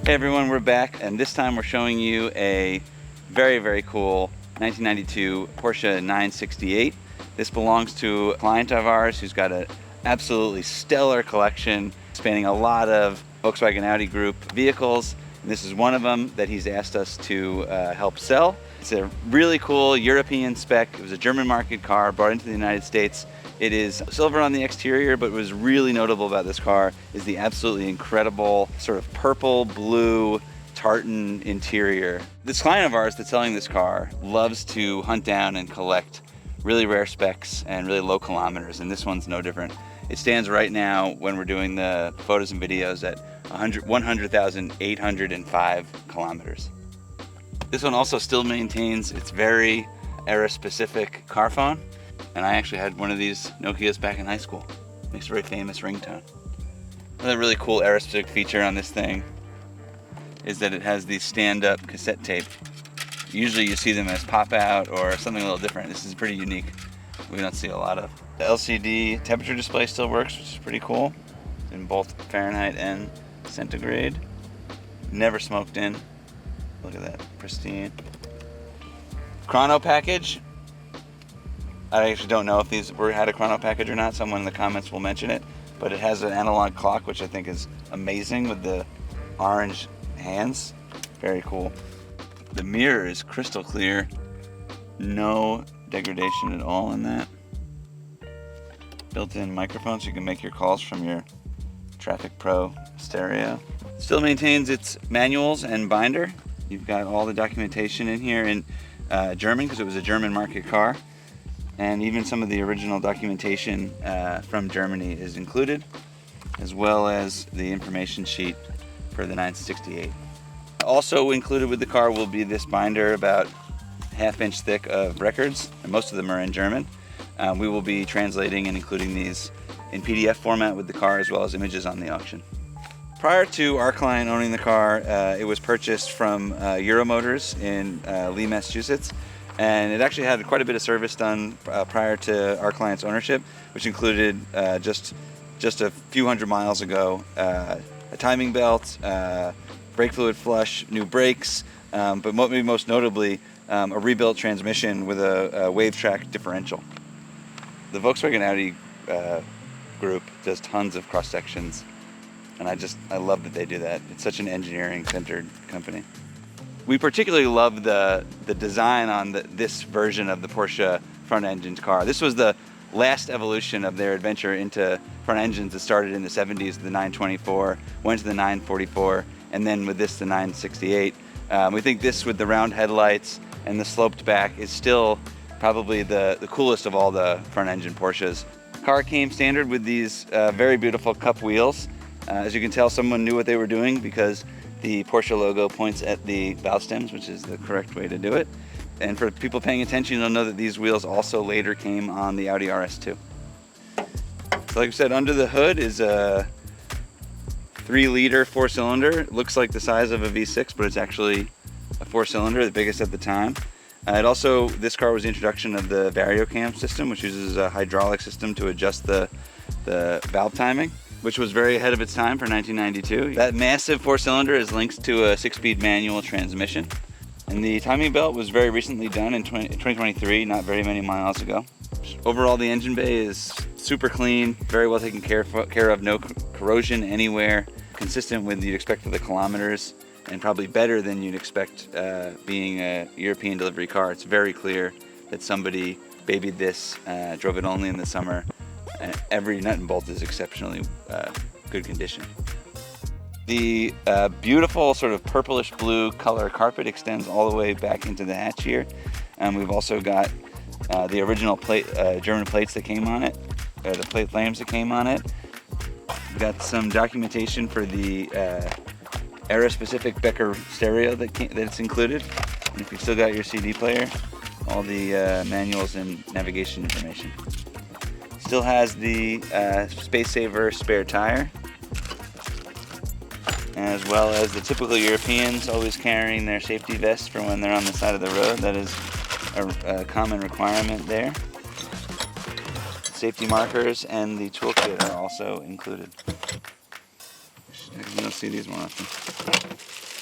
Hey everyone, we're back, and this time we're showing you a very cool 1992 Porsche 968. This belongs to a client of ours who's got an absolutely stellar collection spanning a lot of Volkswagen Audi Group vehicles, and this is one of them that he's asked us to help sell. It's a really cool European spec. It was a German market car brought into the United States. It is silver on the exterior, but what was really notable about this car is the absolutely incredible sort of purple, blue, tartan interior. This client of ours that's selling this car loves to hunt down and collect really rare specs and really low kilometers, and this one's no different. It stands right now, when we're doing the photos and videos, at 100,805 kilometers. This one also still maintains its very era-specific car phone. And I actually had one of these Nokias back in high school. Makes a very famous ringtone. Another really cool era-specific feature on this thing is that it has these stand-up cassette tape. Usually you see them as pop-out or something a little different. This is pretty unique. We don't see a lot of. The LCD temperature display still works, which is pretty cool, in both Fahrenheit and centigrade. Never smoked in. Look at that, pristine. Chrono package. I actually don't know if these had a chrono package or not. Someone in the comments will mention it. But it has an analog clock, which I think is amazing with the orange hands. Very cool. The mirror is crystal clear. No degradation at all in that. Built-in microphone so you can make your calls from your Traffic Pro stereo. Still maintains its manuals and binder. You've got all the documentation in here in German, because it was a German market car. And even some of the original documentation from Germany is included, as well as the information sheet for the 968. Also included with the car will be this binder about ½ inch thick of records, and most of them are in German. We will be translating and including these in PDF format with the car, as well as images on the auction. Prior to our client owning the car, it was purchased from Euro Motors in Lee, Massachusetts. And it actually had quite a bit of service done prior to our client's ownership, which included just a few hundred miles ago, a timing belt, brake fluid flush, new brakes, but maybe most notably, a rebuilt transmission with a wave track differential. The Volkswagen Audi group does tons of cross sections, and I love that they do that. It's such an engineering-centered company. We particularly love the design on this version of the Porsche front-engined car. This was the last evolution of their adventure into front engines that started in the 70s, the 924, went to the 944, and then with this, the 968. We think this, with the round headlights and the sloped back, is still probably the coolest of all the front-engine Porsches. The car came standard with these very beautiful cup wheels. As you can tell, someone knew what they were doing, because the Porsche logo points at the valve stems, which is the correct way to do it. And for people paying attention, you'll know that these wheels also later came on the Audi RS2. So like I said, under the hood is a 3-liter 4-cylinder. It looks like the size of a V6, but it's actually a 4-cylinder, the biggest at the time. This car was the introduction of the VarioCam system, which uses a hydraulic system to adjust the valve timing, which was very ahead of its time for 1992. That massive 4-cylinder is linked to a 6-speed manual transmission. And the timing belt was very recently done in 2023, not very many miles ago. Overall, the engine bay is super clean, very well taken care of, no corrosion anywhere, consistent with what you'd expect for the kilometers, and probably better than you'd expect being a European delivery car. It's very clear that somebody babied this, drove it only in the summer, and every nut and bolt is exceptionally good condition. The beautiful sort of purplish blue color carpet extends all the way back into the hatch here. And we've also got the original German plates that came on it, the plate frames that came on it. We've got some documentation for the era-specific Becker stereo that's included. And if you've still got your CD player, all the manuals and navigation information. Still has the Space Saver spare tire, as well as the typical Europeans always carrying their safety vests for when they're on the side of the road. That is a common requirement there. Safety markers and the toolkit are also included. I don't see these more often.